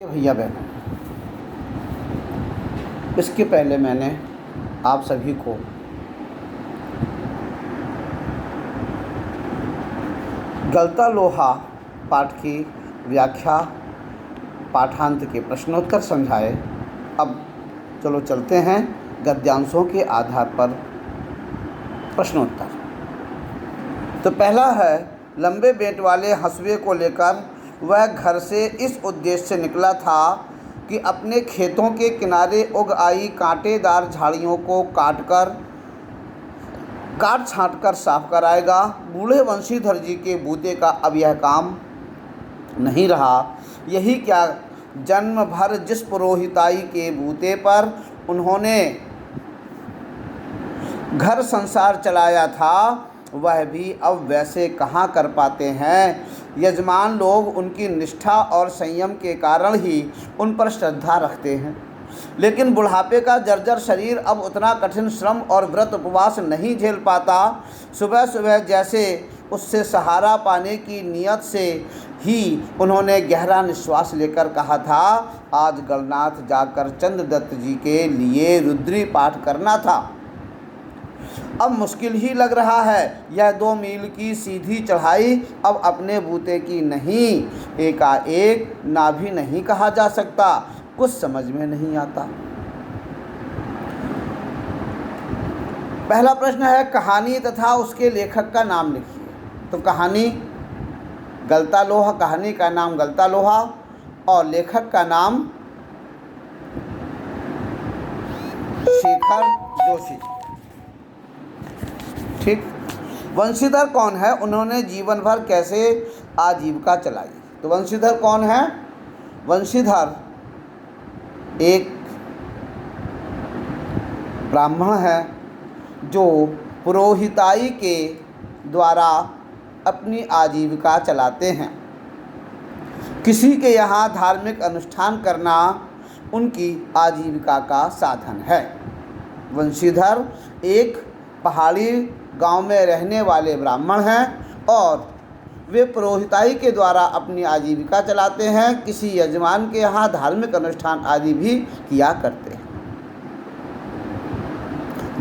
भैया बहनों, इसके पहले मैंने आप सभी को गलता लोहा पाठ की व्याख्या पाठांत के प्रश्नोत्तर समझाए। अब चलो चलते हैं गद्यांशों के आधार पर प्रश्नोत्तर। तो पहला है, लंबे बेंट वाले हंसुए को लेकर वह घर से इस उद्देश्य से निकला था कि अपने खेतों के किनारे उग आई कांटेदार झाड़ियों को काट छाँट कर साफ कराएगा। बूढ़े वंशीधर जी के बूते का अब यह काम नहीं रहा। यही क्या, जन्म भर जिस पुरोहिताई के बूते पर उन्होंने घर संसार चलाया था, वह भी अब वैसे कहाँ कर पाते हैं। यजमान लोग उनकी निष्ठा और संयम के कारण ही उन पर श्रद्धा रखते हैं, लेकिन बुढ़ापे का जर्जर शरीर अब उतना कठिन श्रम और व्रत उपवास नहीं झेल पाता। सुबह सुबह जैसे उससे सहारा पाने की नीयत से ही उन्होंने गहरा निश्वास लेकर कहा था, आज गलनाथ जाकर चंद्रदत्त जी के लिए रुद्री पाठ करना था। अब मुश्किल ही लग रहा है। यह 2 मील की सीधी चढ़ाई अब अपने बूते की नहीं, एकाएक ना भी नहीं कहा जा सकता। कुछ समझ में नहीं आता। पहला प्रश्न है, कहानी तथा उसके लेखक का नाम लिखिए। तो कहानी गलता लोहा, कहानी का नाम गलता लोहा और लेखक का नाम शेखर जोशी। ठीक। वंशीधर कौन है, उन्होंने जीवन भर कैसे आजीविका चलाई। तो वंशीधर कौन है? वंशीधर एक ब्राह्मण है जो पुरोहिताई के द्वारा अपनी आजीविका चलाते हैं। किसी के यहाँ धार्मिक अनुष्ठान करना उनकी आजीविका का साधन है। वंशीधर एक पहाड़ी गांव में रहने वाले ब्राह्मण हैं और वे पुरोहिताई के द्वारा अपनी आजीविका चलाते हैं। किसी यजमान के यहाँ धार्मिक अनुष्ठान आदि भी किया करते हैं।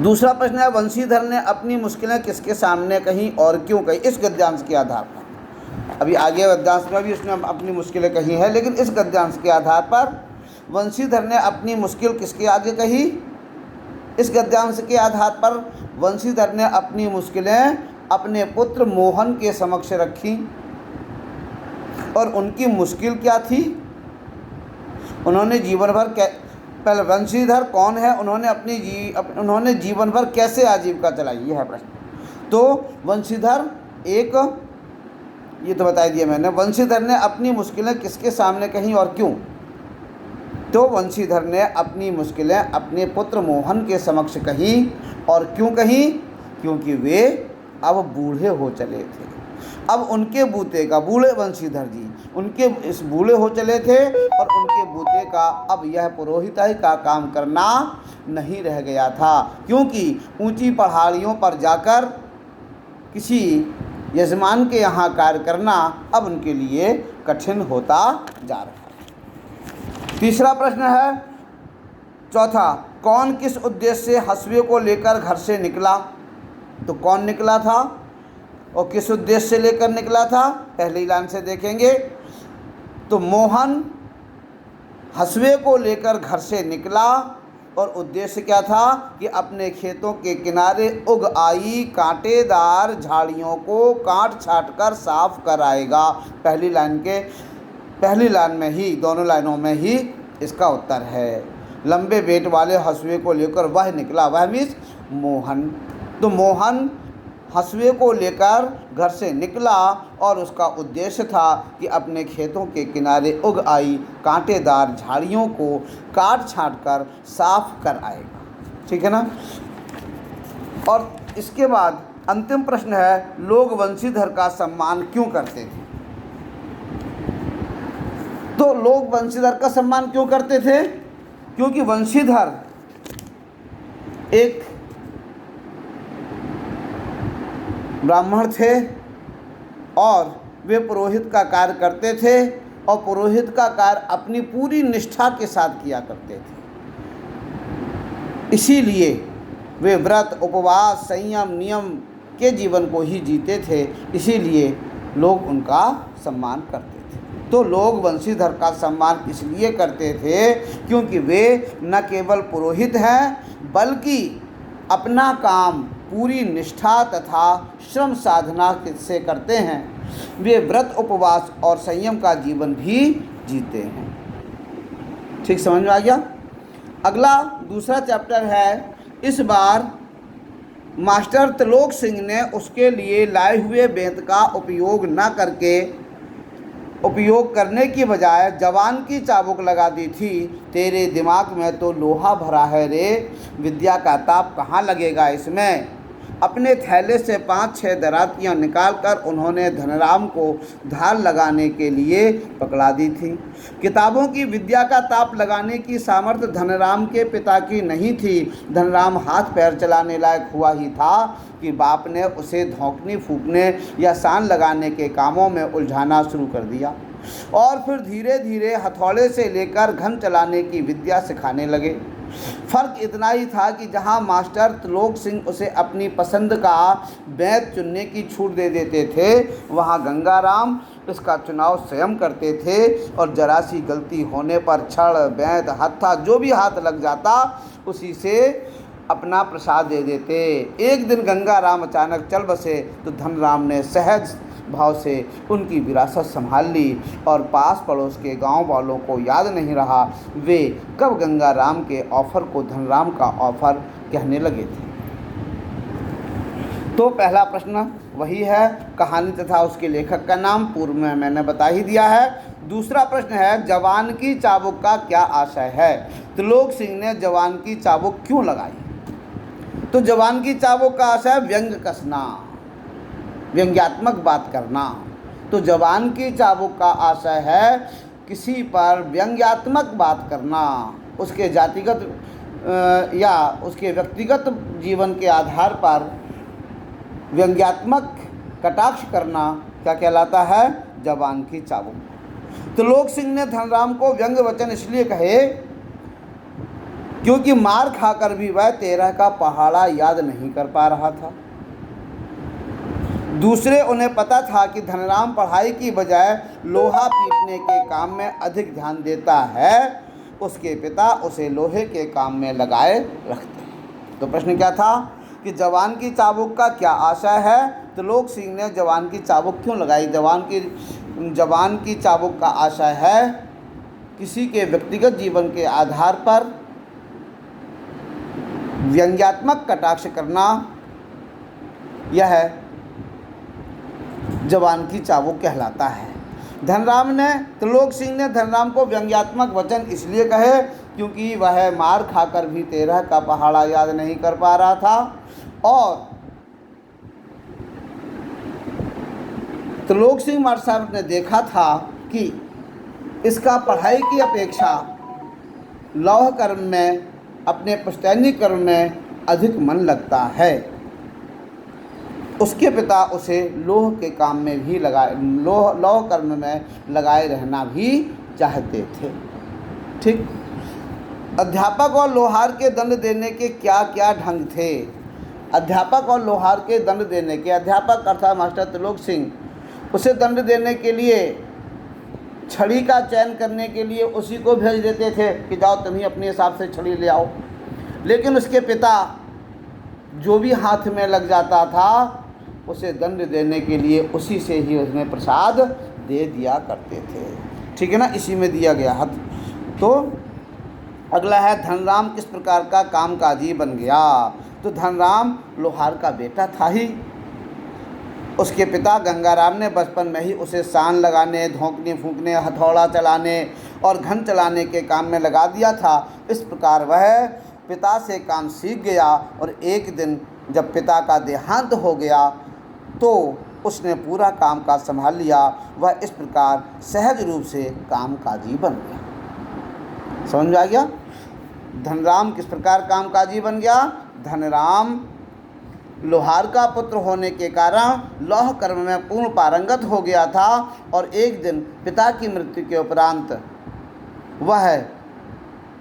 दूसरा प्रश्न है, वंशीधर ने अपनी मुश्किलें किसके सामने कहीं और क्यों कही। इस गद्यांश के आधार पर, अभी आगे गद्यांश में भी उसने अपनी मुश्किलें कही है, लेकिन इस गद्यांश के आधार पर वंशीधर ने अपनी मुश्किल किसके आगे कही। इस गद्यांश के आधार पर वंशीधर ने अपनी मुश्किलें अपने पुत्र मोहन के समक्ष रखी। और उनकी मुश्किल क्या थी? उन्होंने जीवन भर पहले वंशीधर कौन है, उन्होंने जीवन भर कैसे आजीविका चलाई, यह है प्रश्न। तो वंशीधर एक, ये तो बता दिया मैंने। वंशीधर ने अपनी मुश्किलें किसके सामने कहीं और क्यों। तो वंशीधर ने अपनी मुश्किलें अपने पुत्र मोहन के समक्ष कही। और क्यों कही? क्योंकि वे अब बूढ़े हो चले थे। अब उनके बूते का, बूढ़े वंशीधर जी उनके इस बूढ़े हो चले थे और उनके बूते का अब यह पुरोहिताई का काम करना नहीं रह गया था, क्योंकि ऊंची पहाड़ियों पर जाकर किसी यजमान के यहाँ कार्य करना अब उनके लिए कठिन होता जा रहा है। तीसरा प्रश्न है, चौथा, कौन किस उद्देश्य से हंसुए को लेकर घर से निकला। तो कौन निकला था और किस उद्देश्य से लेकर निकला था, पहली लाइन से देखेंगे। तो मोहन हंसुए को लेकर घर से निकला और उद्देश्य क्या था कि अपने खेतों के किनारे उग आई कांटेदार झाड़ियों को काट छाँट कर साफ कराएगा। पहली लाइन में ही, दोनों लाइनों में ही इसका उत्तर है। लंबे बेंट वाले हंसुए को लेकर वह निकला, वह मीन्स मोहन। तो मोहन हंसुए को लेकर घर से निकला और उसका उद्देश्य था कि अपने खेतों के किनारे उग आई कांटेदार झाड़ियों को काट छाँट कर साफ कर आएगा। ठीक है ना। और इसके बाद अंतिम प्रश्न है, लोग वंशीधर का सम्मान क्यों करते थे। तो लोग वंशीधर का सम्मान क्यों करते थे? क्योंकि वंशीधर एक ब्राह्मण थे और वे पुरोहित का कार्य करते थे। और पुरोहित का कार्य अपनी पूरी निष्ठा के साथ किया करते थे। इसीलिए वे व्रत, उपवास, संयम, नियम के जीवन को ही जीते थे। इसीलिए लोग उनका सम्मान करते थे। तो लोग वंशीधर का सम्मान इसलिए करते थे क्योंकि वे न केवल पुरोहित हैं बल्कि अपना काम पूरी निष्ठा तथा श्रम साधना से करते हैं। वे व्रत, उपवास और संयम का जीवन भी जीते हैं। ठीक समझ में आ गया? अगला दूसरा चैप्टर है। इस बार मास्टर त्रिलोक सिंह ने उसके लिए लाए हुए बेंत का उपयोग करने की बजाय जवान की चाबुक लगा दी थी। तेरे दिमाग में तो लोहा भरा है रे, विद्या का ताप कहाँ लगेगा इसमें। अपने थैले से 5-6 दरातियाँ निकालकर उन्होंने धनराम को धार लगाने के लिए पकड़ा दी थी। किताबों की विद्या का ताप लगाने की सामर्थ्य धनराम के पिता की नहीं थी। धनराम हाथ पैर चलाने लायक हुआ ही था कि बाप ने उसे धौंकने, फूंकने या सान लगाने के कामों में उलझाना शुरू कर दिया और फिर धीरे धीरे हथौड़े से लेकर घन चलाने की विद्या सिखाने लगे। फ़र्क इतना ही था कि जहां मास्टर त्रिलोक सिंह उसे अपनी पसंद का बेंत चुनने की छूट दे देते थे, वहां गंगाराम इसका चुनाव स्वयं करते थे और जरा सी गलती होने पर छड़, बेंत, हत्था जो भी हाथ लग जाता उसी से अपना प्रसाद दे देते। एक दिन गंगाराम अचानक चल बसे तो धनराम ने सहज भाव से उनकी विरासत संभाल ली और पास पड़ोस के गांव वालों को याद नहीं रहा वे कब गंगाराम के ऑफर को धनराम का ऑफर कहने लगे थे। तो पहला प्रश्न वही है, कहानी तथा उसके लेखक का नाम पूर्व में मैंने बता ही दिया है। दूसरा प्रश्न है, जवान की चाबुक का क्या आशय है। त्रिलोक सिंह ने जवान की चाबुक क्यों लगाई? तो जवान की चाबुक का आशय व्यंग कसना, व्यंग्यात्मक बात करना। तो जवान की चाबुक का आशय है किसी पर व्यंग्यात्मक बात करना, उसके जातिगत या उसके व्यक्तिगत जीवन के आधार पर व्यंग्यात्मक कटाक्ष करना क्या कहलाता है? जवान की चाबुक। त्रिलोक सिंह ने धनराम को व्यंग्य वचन इसलिए कहे क्योंकि मार खाकर भी वह 13 का पहाड़ा याद नहीं कर पा रहा था। दूसरे उन्हें पता था कि धनराम पढ़ाई की बजाय लोहा पीटने के काम में अधिक ध्यान देता है। उसके पिता उसे लोहे के काम में लगाए रखते हैं। तो प्रश्न क्या था कि जवान की चाबुक का क्या आशय है? त्रिलोक सिंह ने जवान की चाबुक क्यों लगाई? जवान की चाबुक का आशय है किसी के व्यक्तिगत जीवन के आधार पर व्यंग्यात्मक कटाक्ष करना, यह जवान की चाबुक कहलाता है। त्रिलोक सिंह ने धनराम को व्यंग्यात्मक वचन इसलिए कहे क्योंकि वह मार खाकर भी 13 का पहाड़ा याद नहीं कर पा रहा था और त्रिलोक सिंह मास्टर साहब ने देखा था कि इसका पढ़ाई की अपेक्षा लौह कर्म में, अपने पुश्तैनी कर्म में अधिक मन लगता है। उसके पिता उसे लोह के काम में भी लौह कर्म में लगाए रहना भी चाहते थे। ठीक। अध्यापक और लोहार के दंड देने के क्या क्या ढंग थे? अध्यापक और लोहार के दंड देने के, अध्यापक अर्थात मास्टर त्रिलोक सिंह, उसे दंड देने के लिए छड़ी का चयन करने के लिए उसी को भेज देते थे कि जाओ तुम ही अपने हिसाब से छड़ी ले आओ। लेकिन उसके पिता जो भी हाथ में लग जाता था उसे दंड देने के लिए उसी से ही उसमें प्रसाद दे दिया करते थे। ठीक है ना, इसी में दिया गया हाथ। तो अगला है, धनराम किस प्रकार का कामकाजी बन गया? तो धनराम लोहार का बेटा था ही। उसके पिता गंगाराम ने बचपन में ही उसे सान लगाने, धौंकने, फूंकने, हथौड़ा चलाने और घन चलाने के काम में लगा दिया था। इस प्रकार वह पिता से काम सीख गया और एक दिन जब पिता का देहांत हो गया तो उसने पूरा कामकाज संभाल लिया। वह इस प्रकार सहज रूप से कामकाजी बन गया। समझ में आ गया? धनराम किस प्रकार कामकाजी बन गया? धनराम लोहार का पुत्र होने के कारण लौह कर्म में पूर्ण पारंगत हो गया था और एक दिन पिता की मृत्यु के उपरांत वह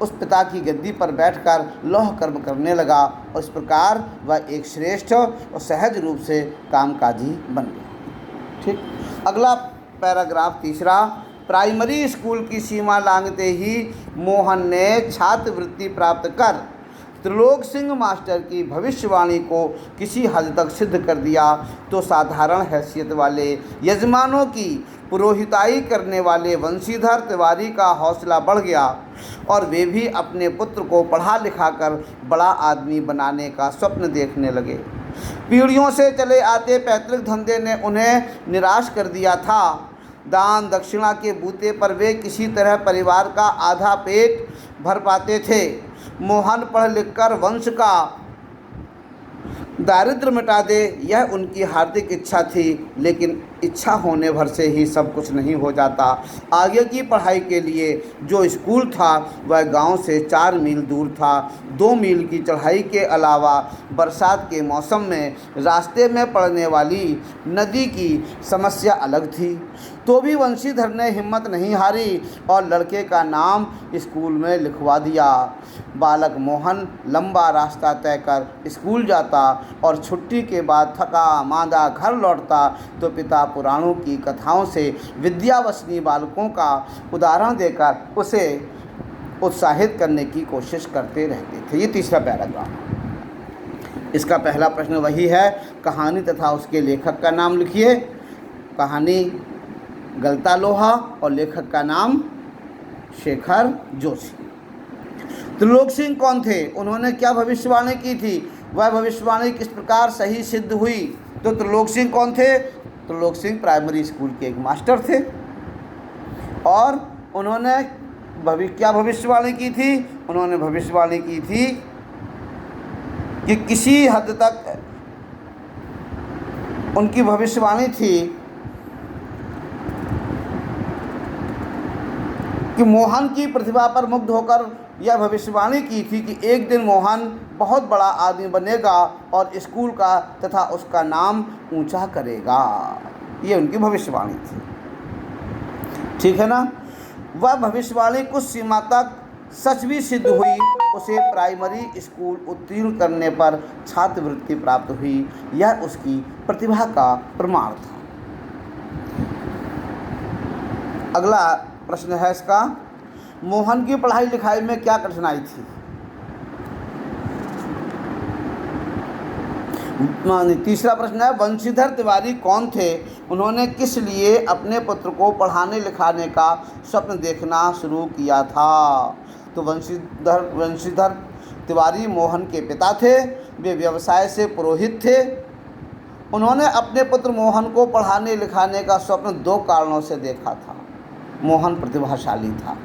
उस पिता की गद्दी पर बैठकर लौह कर्म करने लगा और इस प्रकार वह एक श्रेष्ठ और सहज रूप से कामकाजी बन गया। ठीक, अगला पैराग्राफ तीसरा। प्राइमरी स्कूल की सीमा लांघते ही मोहन ने छात्रवृत्ति प्राप्त कर त्रिलोक सिंह मास्टर की भविष्यवाणी को किसी हद तक सिद्ध कर दिया तो साधारण हैसियत वाले यजमानों की पुरोहिताई करने वाले वंशीधर तिवारी का हौसला बढ़ गया और वे भी अपने पुत्र को पढ़ा लिखा कर बड़ा आदमी बनाने का स्वप्न देखने लगे। पीढ़ियों से चले आते पैतृक धंधे ने उन्हें निराश कर दिया था। दान दक्षिणा के बूते पर वे किसी तरह परिवार का आधा पेट भर पाते थे। मोहन पढ़ लिखकर वंश का दारिद्र्य मिटा दे, यह उनकी हार्दिक इच्छा थी, लेकिन इच्छा होने भर से ही सब कुछ नहीं हो जाता। आगे की पढ़ाई के लिए जो स्कूल था वह गांव से 4 मील दूर था। 2 मील की चढ़ाई के अलावा बरसात के मौसम में रास्ते में पड़ने वाली नदी की समस्या अलग थी। तो भी वंशीधर ने हिम्मत नहीं हारी और लड़के का नाम स्कूल में लिखवा दिया। बालक मोहन लंबा रास्ता तय कर स्कूल जाता और छुट्टी के बाद थका मांदा घर लौटता तो पिता पुराणों की कथाओं से विद्यावसनी बालकों का उदाहरण देकर उसे उत्साहित करने की कोशिश करते रहते थे। ये तीसरा पैराग्राफ। इसका पहला प्रश्न वही है, कहानी तथा उसके लेखक का नाम लिखिए। कहानी गलता लोहा और लेखक का नाम शेखर जोशी। त्रिलोक सिंह कौन थे? उन्होंने क्या भविष्यवाणी की थी? वह भविष्यवाणी किस प्रकार सही सिद्ध हुई? तो त्रिलोक सिंह कौन थे? त्रिलोक सिंह प्राइमरी स्कूल के एक मास्टर थे और उन्होंने क्या भविष्यवाणी की थी? उन्होंने भविष्यवाणी की थी कि किसी हद तक उनकी भविष्यवाणी थी कि मोहन की प्रतिभा पर मुग्ध होकर यह भविष्यवाणी की थी कि एक दिन मोहन बहुत बड़ा आदमी बनेगा और स्कूल का तथा उसका नाम ऊंचा करेगा। ये उनकी भविष्यवाणी थी। ठीक है ना। वह भविष्यवाणी कुछ सीमा तक सच भी सिद्ध हुई। उसे प्राइमरी स्कूल उत्तीर्ण करने पर छात्रवृत्ति प्राप्त हुई। यह उसकी प्रतिभा का प्रमाण था। अगला प्रश्न है इसका, मोहन की पढ़ाई लिखाई में क्या कठिनाई थी? तीसरा प्रश्न है, वंशीधर तिवारी कौन थे? उन्होंने किस लिए अपने पुत्र को पढ़ाने लिखाने का स्वप्न देखना शुरू किया था? तो वंशीधर तिवारी मोहन के पिता थे। वे व्यवसाय से पुरोहित थे। उन्होंने अपने पुत्र मोहन को पढ़ाने लिखाने का स्वप्न 2 कारणों से देखा था। मोहन प्रतिभाशाली था,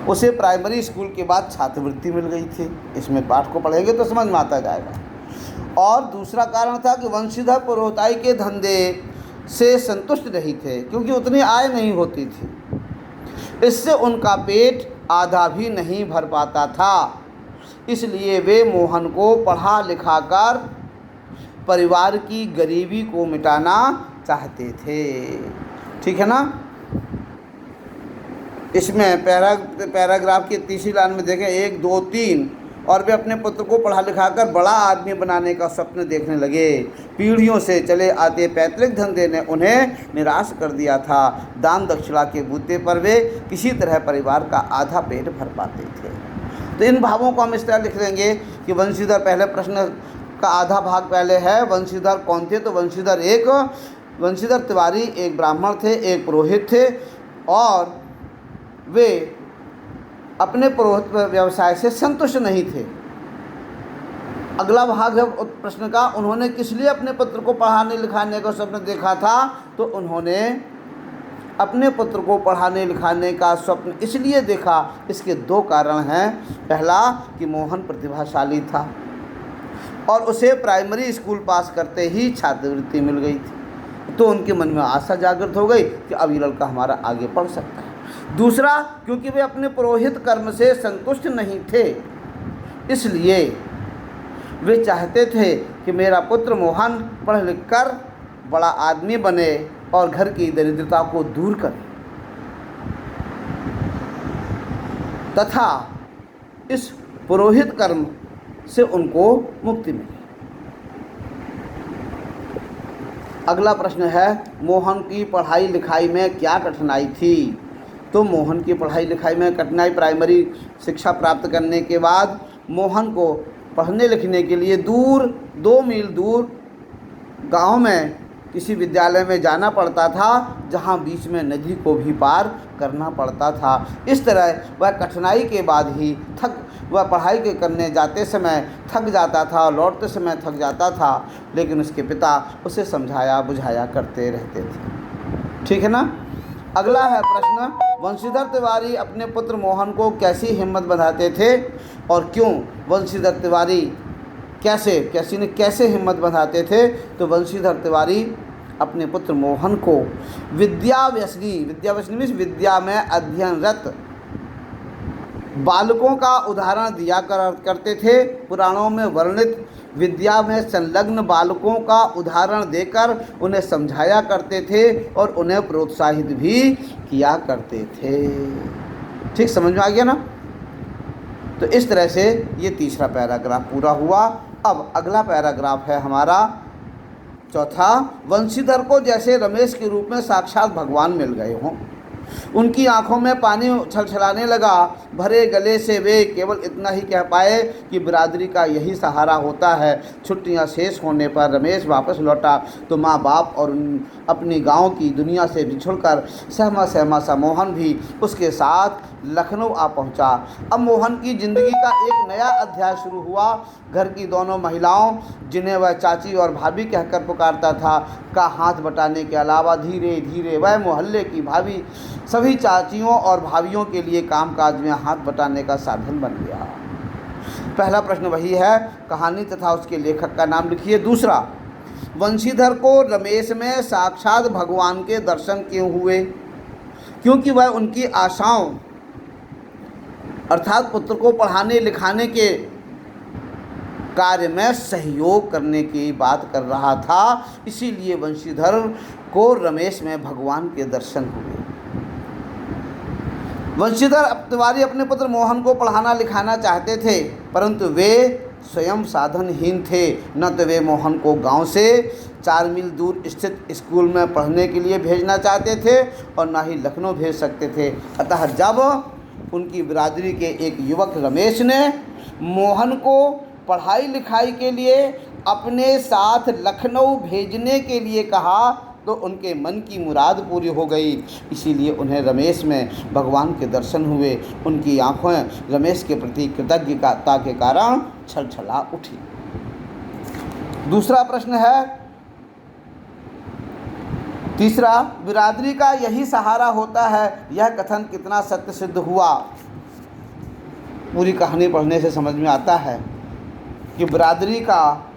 उसे प्राइमरी स्कूल के बाद छात्रवृत्ति मिल गई थी। इसमें पाठ को पढ़ेंगे तो समझ में आता जाएगा। और दूसरा कारण था कि वंशीधर पुरोहिताई के धंधे से संतुष्ट नहीं थे क्योंकि उतनी आय नहीं होती थी। इससे उनका पेट आधा भी नहीं भर पाता था। इसलिए वे मोहन को पढ़ा लिखा कर परिवार की गरीबी को मिटाना चाहते थे। ठीक है ना। इसमें पैराग्राफ की तीसरी लाइन में देखें 1, 2, 3 और वे अपने पुत्र को पढ़ा लिखाकर बड़ा आदमी बनाने का स्वप्न देखने लगे। पीढ़ियों से चले आते पैतृक धंधे ने उन्हें निराश कर दिया था। दान दक्षिणा के बूते पर वे किसी तरह परिवार का आधा पेट भर पाते थे। तो इन भावों को हम इस तरह लिख लेंगे कि वंशीधर, पहले प्रश्न का आधा भाग पहले है, वंशीधर कौन थे? तो वंशीधर तिवारी एक ब्राह्मण थे, एक पुरोहित थे और वे अपने पुरोहित व्यवसाय से संतुष्ट नहीं थे। अगला भाग है प्रश्न का, उन्होंने किस लिए अपने पुत्र को पढ़ाने लिखाने का स्वप्न देखा था? तो उन्होंने अपने पुत्र को पढ़ाने लिखाने का स्वप्न इसलिए देखा, इसके 2 कारण हैं। पहला कि मोहन प्रतिभाशाली था और उसे प्राइमरी स्कूल पास करते ही छात्रवृत्ति मिल गई थी, तो उनके मन में आशा जागृत हो गई कि अब ये लड़का हमारा आगे पढ़ सकता है। दूसरा, क्योंकि वे अपने पुरोहित कर्म से संतुष्ट नहीं थे, इसलिए वे चाहते थे कि मेरा पुत्र मोहन पढ़ लिख कर बड़ा आदमी बने और घर की दरिद्रता को दूर करे तथा इस पुरोहित कर्म से उनको मुक्ति मिले। अगला प्रश्न है, मोहन की पढ़ाई लिखाई में क्या कठिनाई थी? तो मोहन की पढ़ाई लिखाई में कठिनाई, प्राइमरी शिक्षा प्राप्त करने के बाद मोहन को पढ़ने लिखने के लिए दूर 2 मील दूर गांव में किसी विद्यालय में जाना पड़ता था, जहां बीच में नदी को भी पार करना पड़ता था। इस तरह वह कठिनाई के बाद ही वह पढ़ाई के करने जाते समय थक जाता था, लौटते समय थक जाता था, लेकिन उसके पिता उसे समझाया बुझाया करते रहते थे। ठीक है ना। अगला है प्रश्न, वंशीधर तिवारी अपने पुत्र मोहन को कैसी हिम्मत बंधाते थे और क्यों? वंशीधर तिवारी कैसे हिम्मत बंधाते थे? तो वंशीधर तिवारी अपने पुत्र मोहन को विद्या व्यसनी विद्या में अध्ययनरत बालकों का उदाहरण दिया करते थे। पुराणों में वर्णित विद्या में संलग्न बालकों का उदाहरण देकर उन्हें समझाया करते थे और उन्हें प्रोत्साहित भी किया करते थे। ठीक समझ में आ गया ना। तो इस तरह से ये तीसरा पैराग्राफ पूरा हुआ। अब अगला पैराग्राफ है हमारा चौथा, वंशीधर को जैसे रमेश के रूप में साक्षात भगवान मिल गए हों। उनकी आंखों में पानी छलछलाने लगा। भरे गले से वे केवल इतना ही कह पाए कि बिरादरी का यही सहारा होता है। छुट्टियां शेष होने पर रमेश वापस लौटा तो माँ बाप और अपनी गांव की दुनिया से बिछुड़कर सहमा सा मोहन भी उसके साथ लखनऊ आ पहुंचा। अब मोहन की ज़िंदगी का एक नया अध्याय शुरू हुआ। घर की दोनों महिलाओं, जिन्हें वह चाची और भाभी कहकर पुकारता था, का हाथ बटाने के अलावा धीरे धीरे वह मोहल्ले की भाभी सभी चाचियों और भाभियों के लिए कामकाज में हाथ बटाने का साधन बन गया। पहला प्रश्न वही है, कहानी तथा उसके लेखक का नाम लिखिए। दूसरा, वंशीधर को रमेश में साक्षात भगवान के दर्शन क्यों हुए? क्योंकि वह उनकी आशाओं अर्थात पुत्र को पढ़ाने लिखाने के कार्य में सहयोग करने की बात कर रहा था, इसीलिए वंशीधर को रमेश में भगवान के दर्शन हुए। वंशीधर तिवारी अपने पुत्र मोहन को पढ़ाना लिखाना चाहते थे, परंतु वे स्वयं साधनहीन थे। न तो वे मोहन को गांव से 4 मील दूर स्थित स्कूल में पढ़ने के लिए भेजना चाहते थे और न ही लखनऊ भेज सकते थे। अतः जब उनकी बिरादरी के एक युवक रमेश ने मोहन को पढ़ाई लिखाई के लिए अपने साथ लखनऊ भेजने के लिए कहा, तो उनके मन की मुराद पूरी हो गई। इसीलिए उन्हें रमेश में भगवान के दर्शन हुए। उनकी आंखें रमेश के प्रति कृतज्ञता के कारण छलछला उठी। दूसरा प्रश्न है, तीसरा, बिरादरी का यही सहारा होता है, यह कथन कितना सत्य सिद्ध हुआ? पूरी कहानी पढ़ने से समझ में आता है कि बिरादरी का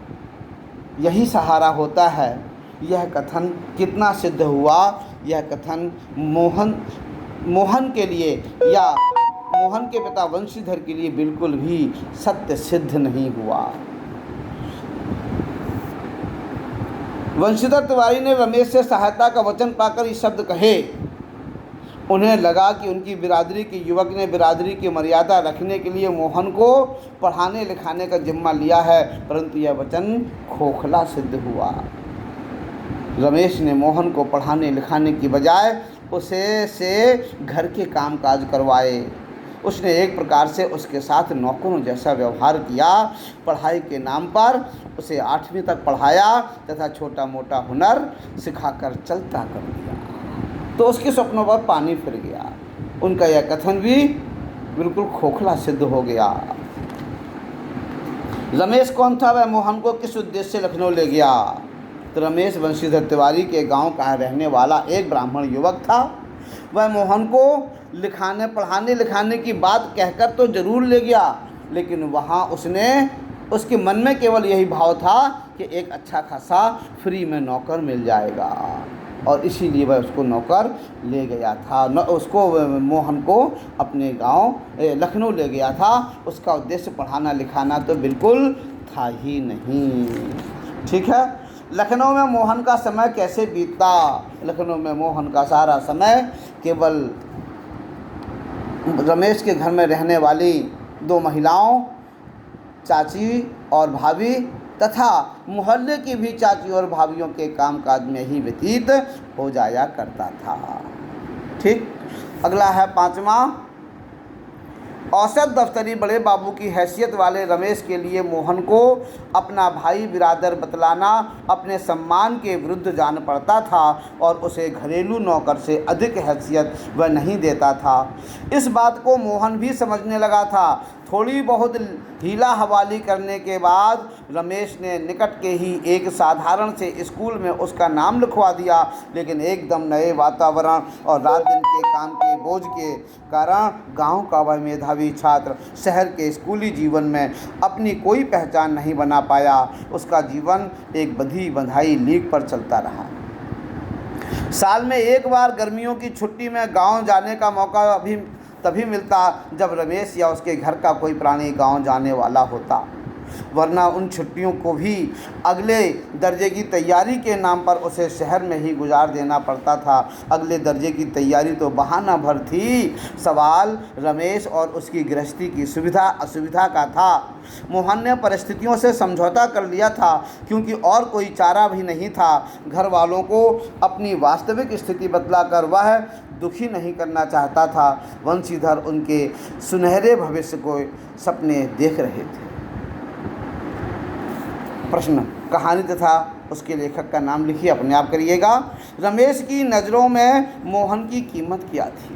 यही सहारा होता है, यह कथन कितना सिद्ध हुआ। यह कथन मोहन के लिए या मोहन के पिता वंशीधर के लिए बिल्कुल भी सत्य सिद्ध नहीं हुआ। वंशीधर तिवारी ने रमेश से सहायता का वचन पाकर ये शब्द कहे। उन्हें लगा कि उनकी बिरादरी के युवक ने बिरादरी की मर्यादा रखने के लिए मोहन को पढ़ाने लिखाने का जिम्मा लिया है, परंतु यह वचन खोखला सिद्ध हुआ। रमेश ने मोहन को पढ़ाने लिखाने की बजाय उसे घर के कामकाज करवाए। उसने एक प्रकार से उसके साथ नौकरों जैसा व्यवहार किया। पढ़ाई के नाम पर उसे 8वीं तक पढ़ाया तथा छोटा मोटा हुनर सिखाकर चलता कर दिया, तो उसके सपनों पर पानी फिर गया। उनका यह कथन भी बिल्कुल खोखला सिद्ध हो गया। रमेश कौन था? वह मोहन को किस उद्देश्य से लखनऊ ले गया? तो रमेश वंशीधर तिवारी के गांव का रहने वाला एक ब्राह्मण युवक था। वह मोहन को पढ़ाने लिखाने की बात कहकर तो जरूर ले गया, लेकिन वहाँ उसके मन में केवल यही भाव था कि एक अच्छा खासा फ्री में नौकर मिल जाएगा, और इसीलिए वह उसको नौकर ले गया था। मोहन को अपने गांव लखनऊ ले गया था। उसका उद्देश्य पढ़ाना लिखाना तो बिल्कुल था ही नहीं। ठीक है। लखनऊ में मोहन का समय कैसे बीतता? लखनऊ में मोहन का सारा समय केवल रमेश के घर में रहने वाली 2 महिलाओं, चाची और भाभी तथा मोहल्ले की भी चाची और भाभियों के कामकाज में ही व्यतीत हो जाया करता था। ठीक। अगला है 5वां। औसत दफ्तरी बड़े बाबू की हैसियत वाले रमेश के लिए मोहन को अपना भाई बिरादर बतलाना अपने सम्मान के विरुद्ध जान पड़ता था और उसे घरेलू नौकर से अधिक हैसियत वह नहीं देता था। इस बात को मोहन भी समझने लगा था। थोड़ी बहुत हीला हवाली करने के बाद रमेश ने निकट के ही एक साधारण से स्कूल में उसका नाम लिखवा दिया, लेकिन एकदम नए वातावरण और रात दिन के काम के बोझ के कारण गांव का वह मेधावी छात्र शहर के स्कूली जीवन में अपनी कोई पहचान नहीं बना पाया। उसका जीवन एक बंधी बंधाई लीक पर चलता रहा। साल में एक बार गर्मियों की छुट्टी में गांव जाने का मौका तभी मिलता जब रमेश या उसके घर का कोई प्राणी गांव जाने वाला होता, वरना उन छुट्टियों को भी अगले दर्जे की तैयारी के नाम पर उसे शहर में ही गुजार देना पड़ता था। अगले दर्जे की तैयारी तो बहाना भर थी, सवाल रमेश और उसकी गृहस्थी की सुविधा असुविधा का था। मोहन ने परिस्थितियों से समझौता कर लिया था क्योंकि और कोई चारा भी नहीं था। घर वालों को अपनी वास्तविक स्थिति बतलाकर वह दुखी नहीं करना चाहता था। वंशीधर उनके सुनहरे भविष्य को सपने देख रहे थे। प्रश्न, कहानी तथा उसके लेखक का नाम लिखिए, अपने आप करिएगा। रमेश की नज़रों में मोहन की कीमत क्या थी?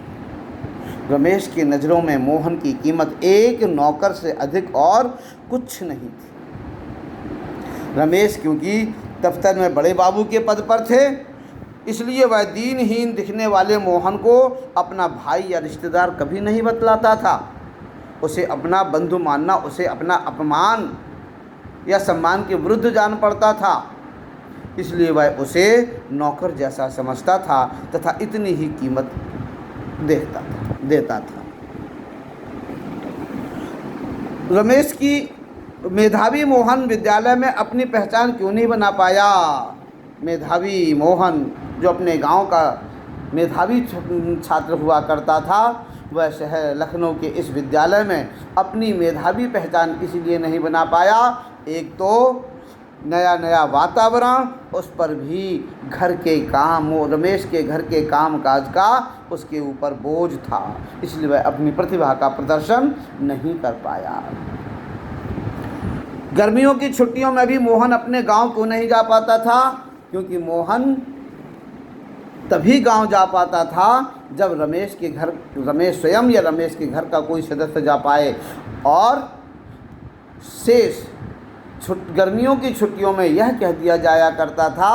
रमेश की नज़रों में मोहन की कीमत एक नौकर से अधिक और कुछ नहीं थी। रमेश क्योंकि दफ्तर में बड़े बाबू के पद पर थे, इसलिए वह दीनहीन दिखने वाले मोहन को अपना भाई या रिश्तेदार कभी नहीं बतलाता था। उसे अपना बंधु मानना उसे अपना अपमान या सम्मान के विरुद्ध जान पड़ता था, इसलिए वह उसे नौकर जैसा समझता था तथा इतनी ही कीमत देता था। रमेश की मेधावी मोहन विद्यालय में अपनी पहचान क्यों नहीं बना पाया? मेधावी मोहन जो अपने गांव का मेधावी छात्र हुआ करता था, वह शहर लखनऊ के इस विद्यालय में अपनी मेधावी पहचान इसलिए नहीं बना पाया। एक तो नया वातावरण, उस पर भी घर के काम, रमेश के घर के काम काज का उसके ऊपर बोझ था, इसलिए वह अपनी प्रतिभा का प्रदर्शन नहीं कर पाया। गर्मियों की छुट्टियों में भी मोहन अपने गांव क्यों नहीं जा पाता था? क्योंकि मोहन तभी गांव जा पाता था जब रमेश स्वयं या रमेश के घर का कोई सदस्य जा पाए, और शेष गर्मियों की छुट्टियों में यह कह दिया जाया करता था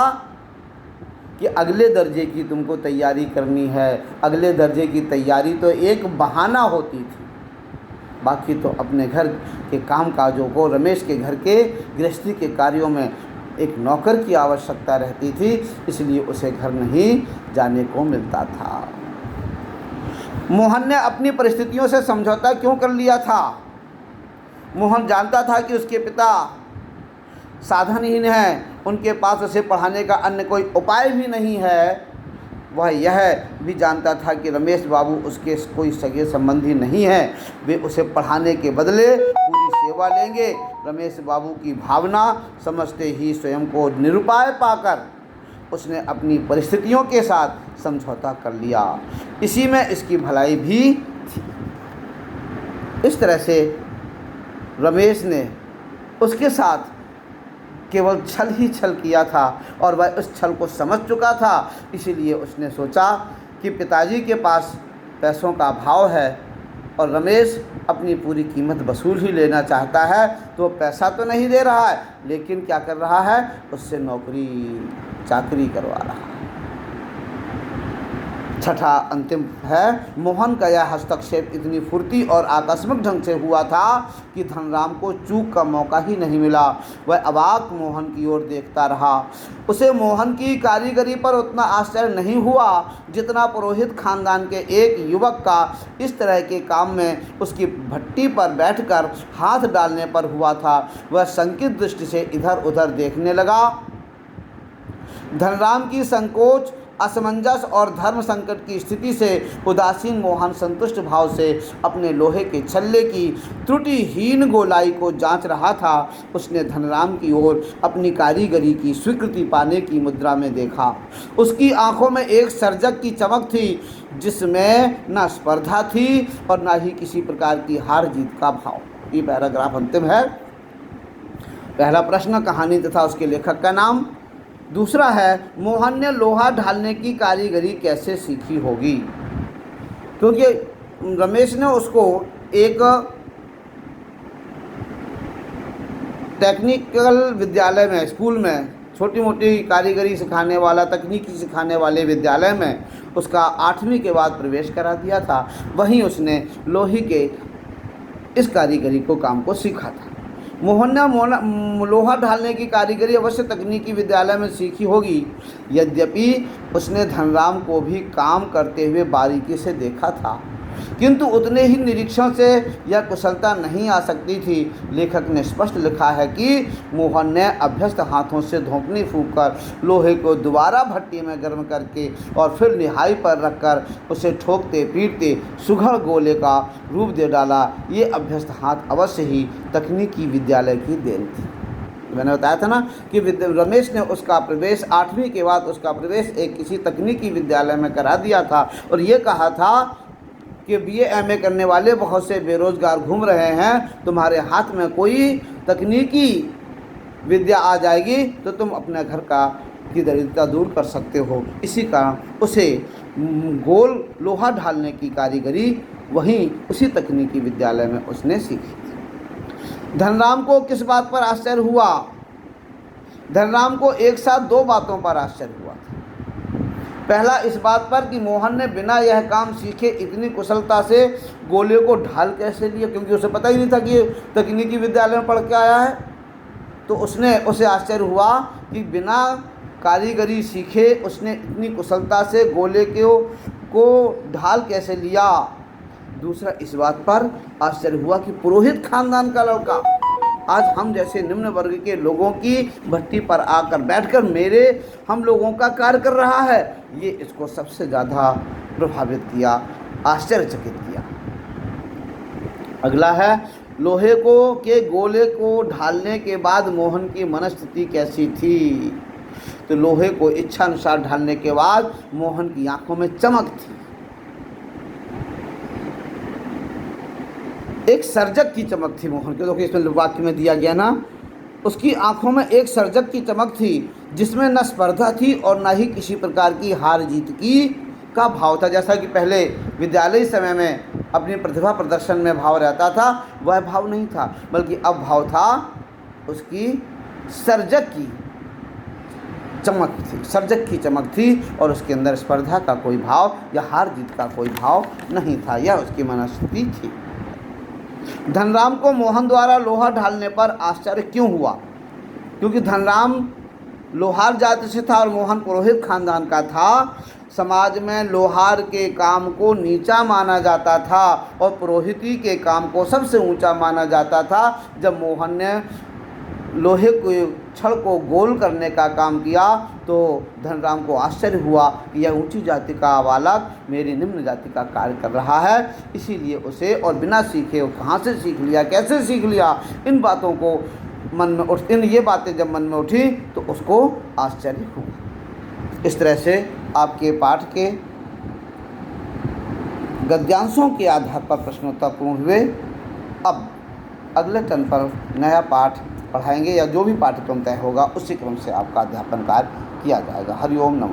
कि अगले दर्जे की तुमको तैयारी करनी है। अगले दर्जे की तैयारी तो एक बहाना होती थी, बाकी तो अपने घर के कामकाजों को, रमेश के घर के गृहस्थी के कार्यों में एक नौकर की आवश्यकता रहती थी, इसलिए उसे घर नहीं जाने को मिलता था। मोहन ने अपनी परिस्थितियों से समझौता क्यों कर लिया था? मोहन जानता था कि उसके पिता साधनहीन हैं, उनके पास उसे पढ़ाने का अन्य कोई उपाय भी नहीं है। वह यह भी जानता था कि रमेश बाबू उसके कोई सगे संबंधी नहीं हैं, वे उसे पढ़ाने के बदले पूरी सेवा लेंगे। रमेश बाबू की भावना समझते ही स्वयं को निरुपाय पाकर उसने अपनी परिस्थितियों के साथ समझौता कर लिया। इसी में इसकी भलाई भी थी। इस तरह से रमेश ने उसके साथ केवल छल ही छल किया था और वह उस छल को समझ चुका था, इसीलिए उसने सोचा कि पिताजी के पास पैसों का अभाव है और रमेश अपनी पूरी कीमत वसूल ही लेना चाहता है, तो पैसा तो नहीं दे रहा है, लेकिन क्या कर रहा है, उससे नौकरी चाकरी करवा रहा है। छठा अंतिम है, मोहन का यह हस्तक्षेप इतनी फुर्ती और आकस्मिक ढंग से हुआ था कि धनराम को चूक का मौका ही नहीं मिला। वह अवाक मोहन की ओर देखता रहा। उसे मोहन की कारीगरी पर उतना आश्चर्य नहीं हुआ जितना पुरोहित खानदान के एक युवक का इस तरह के काम में उसकी भट्टी पर बैठकर हाथ डालने पर हुआ था। वह संकित दृष्टि से इधर उधर देखने लगा। धनराम की संकोच, असमंजस और धर्म संकट की स्थिति से उदासीन मोहन संतुष्ट भाव से अपने लोहे के छल्ले की त्रुटिहीन गोलाई को जांच रहा था। उसने धनराम की ओर अपनी कारीगरी की स्वीकृति पाने की मुद्रा में देखा। उसकी आंखों में एक सर्जक की चमक थी जिसमें न स्पर्धा थी और न ही किसी प्रकार की हार जीत का भाव। ये पैराग्राफ अंतिम है। पहला प्रश्न, कहानी तथा उसके लेखक का नाम। दूसरा है, मोहन ने लोहा ढालने की कारीगरी कैसे सीखी होगी, क्योंकि रमेश ने उसको एक टेक्निकल विद्यालय में, स्कूल में, छोटी मोटी कारीगरी सिखाने वाला, तकनीकी सिखाने वाले विद्यालय में उसका 8वीं के बाद प्रवेश करा दिया था। वहीं उसने लोहे के इस कारीगरी को काम को सीखा था। मोहन ने लोहा ढालने की कारीगरी अवश्य तकनीकी विद्यालय में सीखी होगी। यद्यपि उसने धनराम को भी काम करते हुए बारीकी से देखा था, किंतु उतने ही निरीक्षण से यह कुशलता नहीं आ सकती थी। लेखक ने स्पष्ट लिखा है कि मोहन ने अभ्यस्त हाथों से धोपनी फूंककर लोहे को दोबारा भट्टी में गर्म करके और फिर निहाई पर रखकर उसे ठोकते पीटते सुघड़ गोले का रूप दे डाला। ये अभ्यस्त हाथ अवश्य ही तकनीकी विद्यालय की देन थी। मैंने बताया था ना कि रमेश ने उसका प्रवेश 8वीं के बाद उसका प्रवेश एक किसी तकनीकी विद्यालय में करा दिया था और ये कहा था कि BA MA करने वाले बहुत से बेरोजगार घूम रहे हैं, तुम्हारे हाथ में कोई तकनीकी विद्या आ जाएगी तो तुम अपने घर की दरिद्रता दूर कर सकते हो। इसी कारण उसे गोल लोहा ढालने की कारीगरी वहीं उसी तकनीकी विद्यालय में उसने सीखी थी। धनराम को किस बात पर आश्चर्य हुआ? धनराम को एक साथ 2 बातों पर आश्चर्य हुआ था। पहला इस बात पर कि मोहन ने बिना यह काम सीखे इतनी कुशलता से गोले को ढाल कैसे लिया, क्योंकि उसे पता ही नहीं था कि ये तकनीकी विद्यालय में पढ़ के आया है। तो उसे आश्चर्य हुआ कि बिना कारीगरी सीखे उसने इतनी कुशलता से गोले को ढाल कैसे लिया। दूसरा इस बात पर आश्चर्य हुआ कि पुरोहित खानदान का लड़का आज हम जैसे निम्न वर्ग के लोगों की भट्टी पर आकर बैठकर हम लोगों का कार्य कर रहा है। ये इसको सबसे ज़्यादा प्रभावित किया, आश्चर्यचकित किया। अगला है, लोहे के गोले को ढालने के बाद मोहन की मनस्थिति कैसी थी? तो लोहे को इच्छानुसार ढालने के बाद मोहन की आंखों में चमक थी, एक सर्जक की चमक थी मोहन के। देखिए इसमें वाक्य में दिया गया ना, उसकी आंखों में एक सर्जक की चमक थी जिसमें न स्पर्धा थी और न ही किसी प्रकार की हार जीत का भाव था। जैसा कि पहले विद्यालय समय में अपनी प्रतिभा प्रदर्शन में भाव रहता था, वह भाव नहीं था, बल्कि अब भाव था उसकी सर्जक की चमक थी, सर्जक की चमक थी और उसके अंदर स्पर्धा का कोई भाव या हार जीत का कोई भाव नहीं था। यह उसकी मनस्थिति थी। धनराम को मोहन द्वारा लोहा ढालने पर आश्चर्य क्यों हुआ? क्योंकि धनराम लोहार जाति से था और मोहन पुरोहित खानदान का था। समाज में लोहार के काम को नीचा माना जाता था और पुरोहिती के काम को सबसे ऊंचा माना जाता था। जब मोहन ने लोहे के छड़ को गोल करने का काम किया तो धनराम को आश्चर्य हुआ कि यह ऊंची जाति का बालक मेरी निम्न जाति का कार्य कर रहा है। इसीलिए उसे, और बिना सीखे वो कहाँ से सीख लिया, कैसे सीख लिया, इन बातों को ये बातें जब मन में उठी तो उसको आश्चर्य हुआ। इस तरह से आपके पाठ के गद्यांशों के आधार पर प्रश्नोत्तर पूर्ण हुए। अब अगले टर्न पर नया पाठ पढ़ाएंगे या जो भी पाठ्यक्रम तय होगा उसी क्रम से आपका अध्यापन कार्य किया जाएगा। हरिओम नमः।